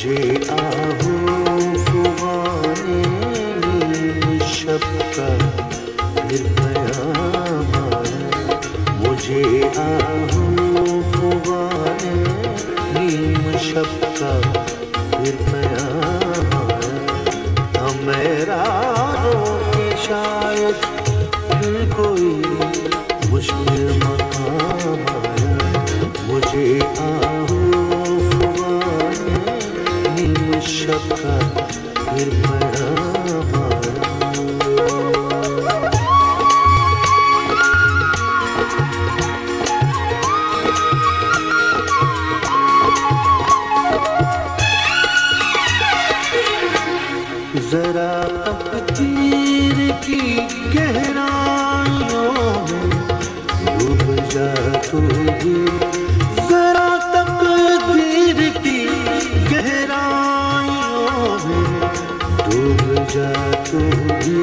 मुझे आहूं फुगाने शब का फिर क़याम आया। मुझे आहूं फुगाने नीम शब का फिर क़याम आया। मेरा रोके शायद फिर कोई मुश्किल मकाम आया। मुझे आहूं फुगाने नीम शब का फिर क़याम आया। जरा तकदीर की गहराइयों में डूब जा तू भी। जरा तकदीर की गहराइयों में डूब जा तू भी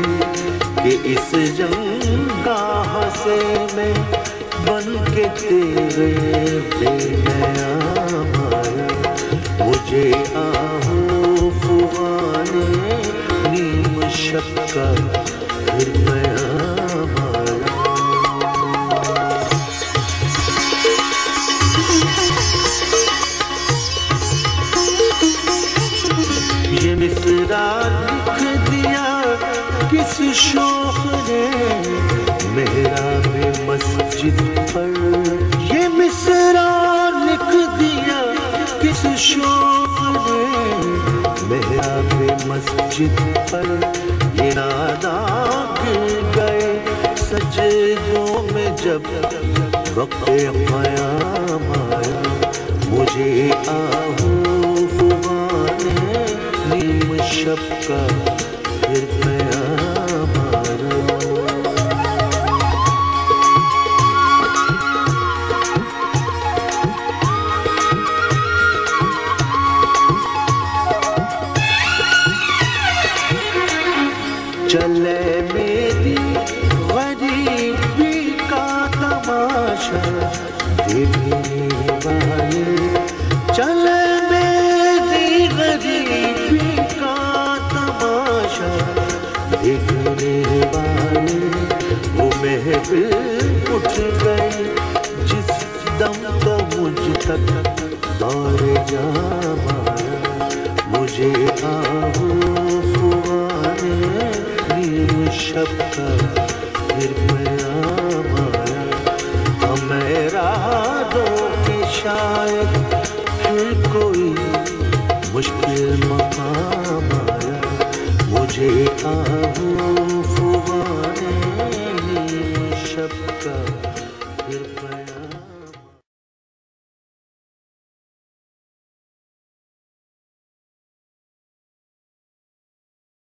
कि इस जंगाह से मैं बन के तेरे बेनयाम आया। मुझे आहूं फुगाने नीम शब का फिर क़याम आया। ये मिसरा लिख दिया किस शौक़ ने मेहराबे मस्जिद पर। ये मिसरा लिख दिया किस शौक़ ने मेहराबे मस्जिद पर। ये नादा गिर गए सजदों में जब वक्त क़याम आया। मुझे आहूं फुगाने नीम शब का फिर क़याम आया। चले मेरी गरीबी का तमाशा देखने वाले। चले मेरी गरीबी का तमाशा देखने वाले। वो महफिल उठ गई जिस दम तो मुझ तक दौरे जाम आया। मुझे आहूं फुगाने नीम शब का फिर क़याम आया। मेरा रोके शायद फिर कोई मुश्किल मकाम आया। मुझे आहूं